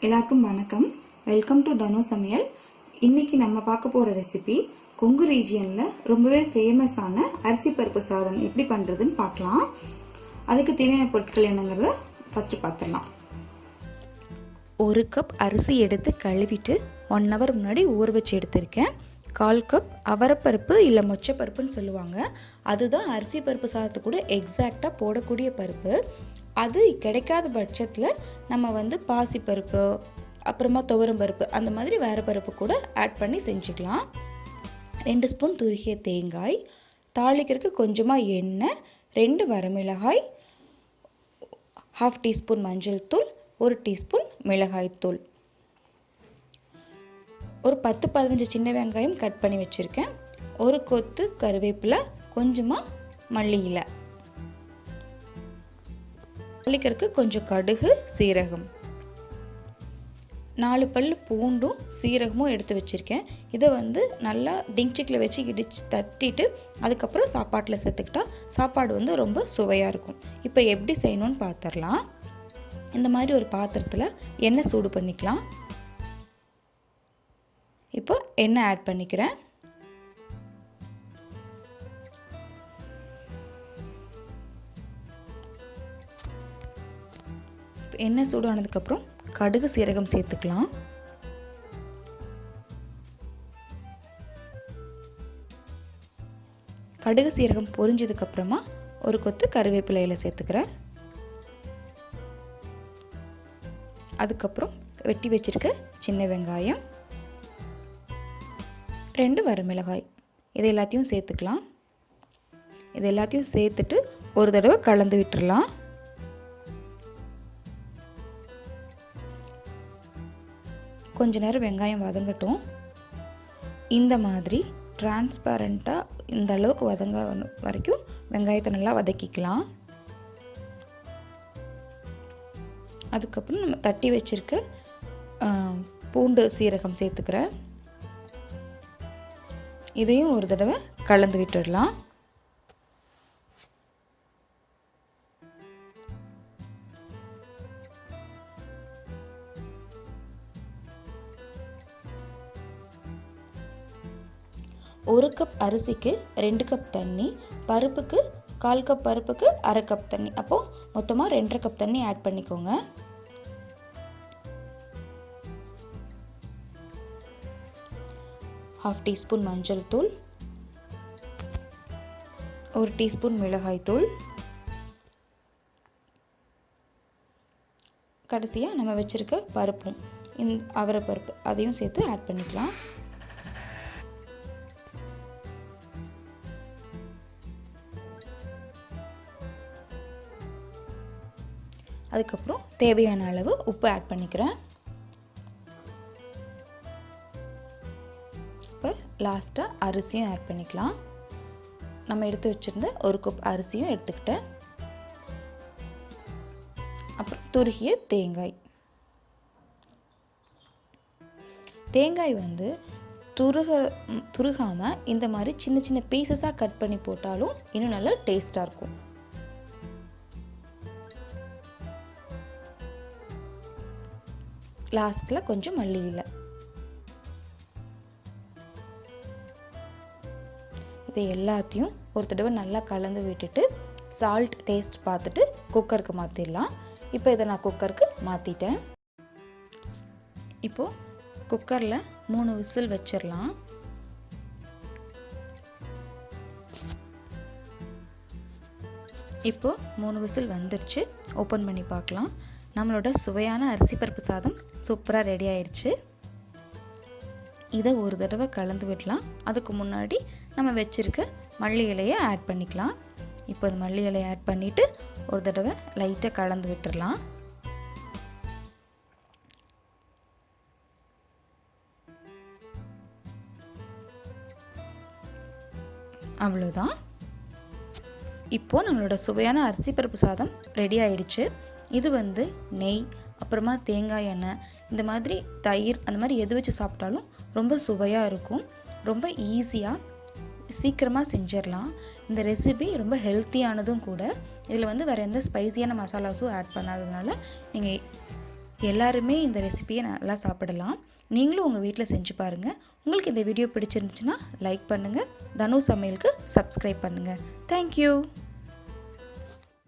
எல்லாருக்கும் வணக்கம். Welcome to தனு சமையல். இன்னைக்கு நம்ம பார்க்க போற ரெசிபி கொங்கு ரீஜியன்ல ரொம்பவே ஃபேமஸான அரிசி பருப்பு சாதம் எப்படி பண்றதுன்னு பார்க்கலாம். அதுக்கு தேவையான பொருட்கள் என்னங்கிறத ஃபர்ஸ்ட் பார்த்துடலாம். ஒரு கப் அரிசி எடுத்து கழுவிட்டு 1 hour முன்னாடி ஊற வச்சு எடுத்திருக்கேன். 1/4 கப் அவரைப்பருப்பு இல்லை மொச்சப்பருப்புன்னு சொல்லுவாங்க. அதுதான் அரிசி பருப்பு சாதத்து கூட எக்ஸாக்டாக போடக்கூடிய பருப்பு. அது கிடைக்காத பட்சத்தில் நம்ம பாசிப்பருப்பு, அப்புறமா துவரம் பருப்பு, அந்த மாதிரி வேறு பருப்பு கூட ஆட் பண்ணி செஞ்சுக்கலாம். 2 ஸ்பூன் துருகிய தேங்காய், தாளிக்கிறதுக்கு கொஞ்சமாக எண்ணெய், 2 வரமிளகாய், 1/2 டீஸ்பூன் மஞ்சள் தூள், 1 டீஸ்பூன் மிளகாய் தூள், ஒரு 10-15 சின்ன வெங்காயம் கட் பண்ணி வச்சுருக்கேன், ஒரு கொத்து கருவேப்பிலை, கொஞ்சமாக மல்லி இலை, தாளிக்கிறதுக்கு கொஞ்சம் கடுகு, சீரகம், 4 பல் பூண்டும் சீரகமும் எடுத்து வச்சுருக்கேன். இதை நல்லா டிங்சிக்கில் வச்சு இடித்து தட்டிட்டு அதுக்கப்புறம் சாப்பாட்டில் சேர்த்துக்கிட்டா சாப்பாடு ரொம்ப சுவையாக இருக்கும். இப்போ எப்படி செய்யணும்னு பார்த்துடலாம். இந்த மாதிரி ஒரு பாத்திரத்தில் எண்ணெய் சூடு பண்ணிக்கலாம். இப்போ எண்ணெய் ஆட் பண்ணிக்கிறேன். எண்ணெய் சூடானதுக்கப்புறம் கடுகு சீரகம் சேர்த்துக்கலாம். கடுகு சீரகம் பொரிஞ்சதுக்கப்புறமா ஒரு கொத்து கருவேப்பிலையில சேர்த்துக்கிறேன். அதுக்கப்புறம் வெட்டி வச்சிருக்க சின்ன வெங்காயம், 2 வரமிளகாய், இது எல்லாத்தையும் சேர்த்துக்கலாம். இது எல்லாத்தையும் சேர்த்துட்டு ஒரு தடவை கலந்து விட்டுறலாம். கொஞ்ச நேரம் வெங்காயம் வதங்கட்டும். இந்த மாதிரி டிரான்ஸ்பரண்ட்டாக இந்த அளவுக்கு வதங்க வரைக்கும் வெங்காயத்தை நல்லா வதக்கிக்கலாம். அதுக்கப்புறம் நம்ம தட்டி வச்சிருக்க பூண்டு சீரகம் சேர்த்துக்கிறேன். இதையும் ஒரு தடவை கலந்து விட்டுடலாம். ஒரு கப் அரிசிக்கு 2 கப் தண்ணி, பருப்புக்கு 1/4 கப் பருப்புக்கு 1/2 கப் தண்ணி, அப்போ மொத்தமாக 2.5 கப் தண்ணி ஆட் பண்ணிக்கோங்க. ½ டீஸ்பூன் மஞ்சள் தூள், 1 டீஸ்பூன் மிளகாய் தூள், கடைசியாக நம்ம வச்சிருக்க பருப்பும் அவரை பருப்பு அதையும் சேர்த்து ஆட் பண்ணிக்கலாம். அதுக்கப்புறம் தேவையான அளவு உப்பு ஆட் பண்ணிக்கிறேன். இப்போ லாஸ்ட்டாக அரிசியும் ஆட் பண்ணிக்கலாம். நம்ம எடுத்து வச்சுருந்த 1 கப் அரிசியும் எடுத்துக்கிட்டேன். அப்புறம் துருகிய தேங்காய். தேங்காய் துருகாமல் இந்த மாதிரி சின்ன சின்ன பீசஸாக கட் பண்ணி போட்டாலும் இன்னும் நல்லா டேஸ்ட்டாக இருக்கும். லாஸ்ட்டில் கொஞ்சம் மல்லி இலை. இதை எல்லாத்தையும் ஒரு தடவை நல்லா கலந்து விட்டுட்டு சால்ட் டேஸ்ட் பார்த்துட்டு குக்கருக்கு மாற்றிடலாம். இப்போ இதை நான் குக்கருக்கு மாற்றிட்டேன். இப்போது குக்கரில் 3 விசில் வச்சிடலாம். இப்போது 3 விசில் வந்துருச்சு. ஓப்பன் பண்ணி பார்க்கலாம். நம்மளோட சுவையான அரிசி பருப்பு சாதம் சூப்பராக ரெடி ஆயிடுச்சு. இதை ஒரு தடவை கலந்து விடலாம். அதுக்கு முன்னாடி நம்ம வச்சுருக்க மல்லி இலையை ஆட் பண்ணிக்கலாம். இப்போ அந்த மல்லி இலையை ஆட் பண்ணிவிட்டு ஒரு தடவை லைட்டாக கலந்து விட்டுடலாம். அவ்வளோதான். இப்போது நம்மளோட சுவையான அரிசி பருப்பு சாதம் ரெடி ஆயிடுச்சு. இது நெய், அப்புறமா தேங்காய் எண்ணெய், இந்த மாதிரி தயிர், அந்த மாதிரி எது வச்சு சாப்பிட்டாலும் ரொம்ப சுவையாக இருக்கும். ரொம்ப ஈஸியாக சீக்கிரமாக செஞ்சிடலாம். இந்த ரெசிபி ரொம்ப ஹெல்த்தியானதும் கூட. இதில் வேறு எந்த ஸ்பைசியான மசாலாஸும் ஆட் பண்ணாததுனால நீங்கள் எல்லாருமே இந்த ரெசிபியை நல்லா சாப்பிடலாம். நீங்களும் உங்கள் வீட்டில் செஞ்சு பாருங்கள். உங்களுக்கு இந்த வீடியோ பிடிச்சிருந்துச்சுன்னா லைக் பண்ணுங்கள். தனு சமையலுக்கு சப்ஸ்கிரைப் பண்ணுங்கள். தேங்க்யூ.